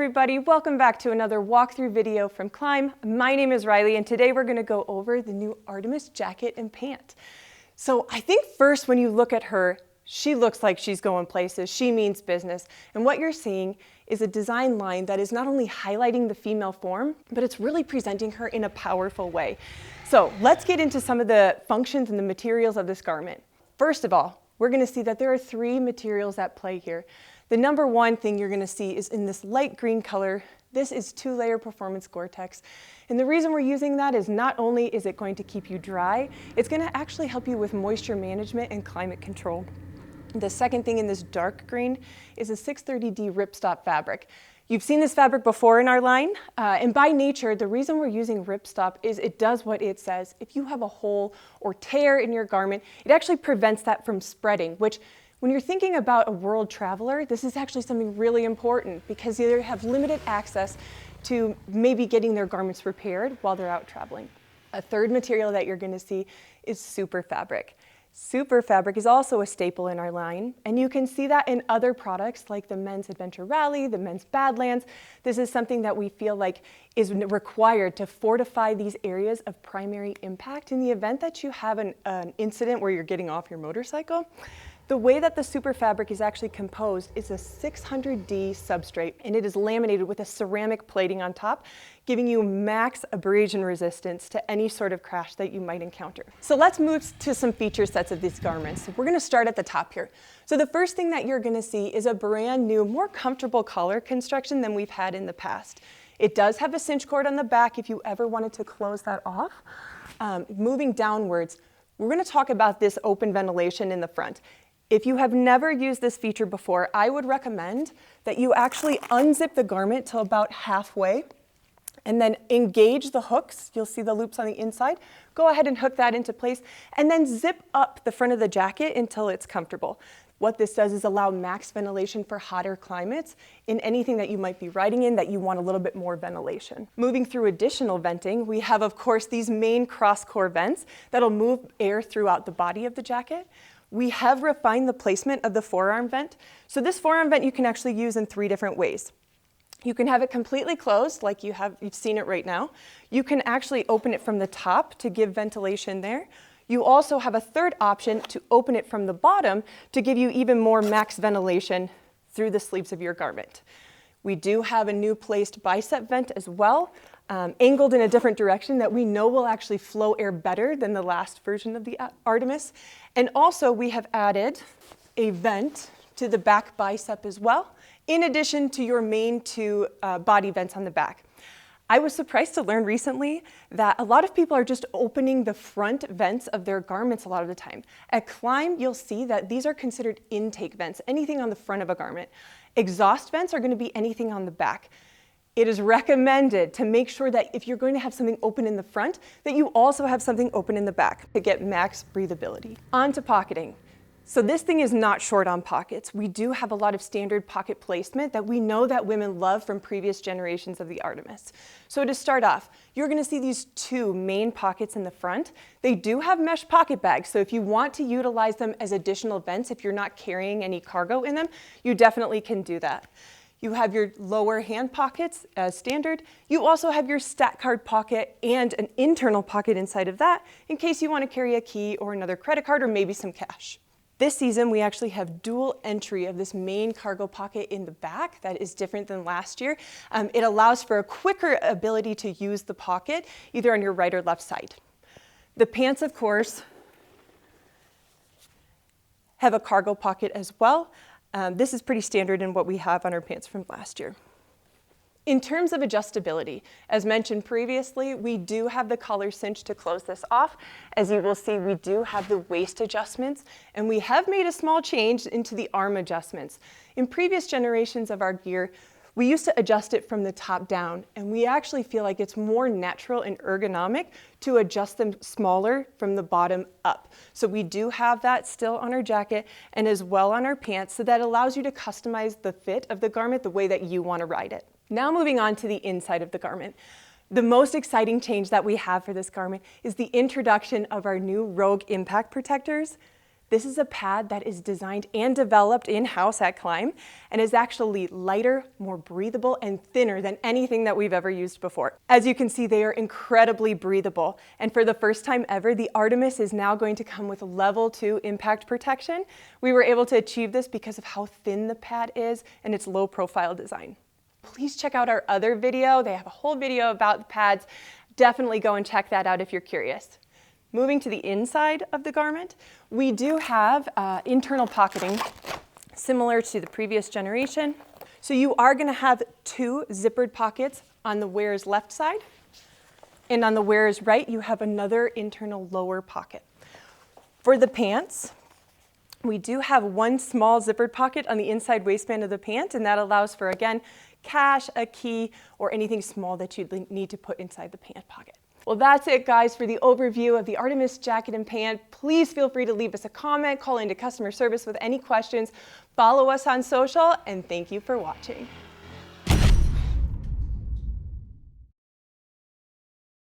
everybody, welcome back to another walkthrough video from KLIM. My name is Riley and today we're going to go over the new Artemis Jacket and Pant. So I think first when you look at her, she looks like she's going places, she means business. And what you're seeing is a design line that is not only highlighting the female form, but it's really presenting her in a powerful way. So let's get into some of the functions and the materials of this garment. First of all, we're going to see that there are three materials at play here. The number one thing you're going to see is in this light green color. This is 2-layer performance Gore-Tex. And the reason we're using that is not only is it going to keep you dry, it's going to actually help you with moisture management and climate control. The second thing in this dark green is a 630D ripstop fabric. You've seen this fabric before in our line, and by nature, the reason we're using ripstop is it does what it says. If you have a hole or tear in your garment, it actually prevents that from spreading, which when you're thinking about a world traveler, this is actually something really important because they have limited access to maybe getting their garments repaired while they're out traveling. A third material that you're going to see is super fabric. Super fabric is also a staple in our line, and you can see that in other products like the men's Adventure Rally, the men's Badlands. This is something that we feel like is required to fortify these areas of primary impact in the event that you have an incident where you're getting off your motorcycle. The way that the super fabric is actually composed is a 600D substrate, and it is laminated with a ceramic plating on top, giving you max abrasion resistance to any sort of crash that you might encounter. So let's move to some feature sets of these garments. We're going to start at the top here. So the first thing that you're going to see is a brand new, more comfortable collar construction than we've had in the past. It does have a cinch cord on the back if you ever wanted to close that off. Moving downwards, we're going to talk about this open ventilation in the front. If you have never used this feature before, I would recommend that you actually unzip the garment till about halfway and then engage the hooks. You'll see the loops on the inside. Go ahead and hook that into place and then zip up the front of the jacket until it's comfortable. What this does is allow max ventilation for hotter climates in anything that you might be riding in that you want a little bit more ventilation. Moving through additional venting, we have, of course, these main cross-core vents that'll move air throughout the body of the jacket. We have refined the placement of the forearm vent. So this forearm vent you can actually use in 3 different ways. You can have it completely closed, like you've seen it right now. You can actually open it from the top to give ventilation there. You also have a third option to open it from the bottom to give you even more max ventilation through the sleeves of your garment. We do have a new placed bicep vent as well, angled in a different direction that we know will actually flow air better than the last version of the Artemis. And also we have added a vent to the back bicep as well, in addition to your main 2 body vents on the back. I was surprised to learn recently that a lot of people are just opening the front vents of their garments a lot of the time. At KLIM, you'll see that these are considered intake vents, anything on the front of a garment. Exhaust vents are going to be anything on the back. It is recommended to make sure that if you're going to have something open in the front, that you also have something open in the back to get max breathability. On to pocketing. So this thing is not short on pockets. We do have a lot of standard pocket placement that we know that women love from previous generations of the Artemis. So to start off, you're going to see these 2 main pockets in the front. They do have mesh pocket bags, so if you want to utilize them as additional vents, if you're not carrying any cargo in them, you definitely can do that. You have your lower hand pockets as standard. You also have your stat card pocket and an internal pocket inside of that in case you want to carry a key or another credit card or maybe some cash. This season, we actually have dual entry of this main cargo pocket in the back that is different than last year. It allows for a quicker ability to use the pocket either on your right or left side. The pants, of course, have a cargo pocket as well. This is pretty standard in what we have on our pants from last year. In terms of adjustability, as mentioned previously, we do have the collar cinch to close this off. As you will see, we do have the waist adjustments, and we have made a small change into the arm adjustments. In previous generations of our gear, we used to adjust it from the top down, and we actually feel like it's more natural and ergonomic to adjust them smaller from the bottom up. So we do have that still on our jacket and as well on our pants, so that allows you to customize the fit of the garment the way that you want to ride it. Now moving on to the inside of the garment. The most exciting change that we have for this garment is the introduction of our new Rogue impact protectors. This is a pad that is designed and developed in-house at KLIM and is actually lighter, more breathable, and thinner than anything that we've ever used before. As you can see, they are incredibly breathable. And for the first time ever, the Artemis is now going to come with level 2 impact protection. We were able to achieve this because of how thin the pad is and its low profile design. Please check out our other video. They have a whole video about the pads. Definitely go and check that out if you're curious. Moving to the inside of the garment, we do have internal pocketing similar to the previous generation. So you are going to have 2 zippered pockets on the wearer's left side, and on the wearer's right you have another internal lower pocket. For the pants, we do have 1 small zippered pocket on the inside waistband of the pant, and that allows for, again, cash, a key, or anything small that you'd need to put inside the pant pocket. Well, that's it, guys, for the overview of the Artemis Jacket and Pant. Please feel free to leave us a comment, call into customer service with any questions, follow us on social, and thank you for watching.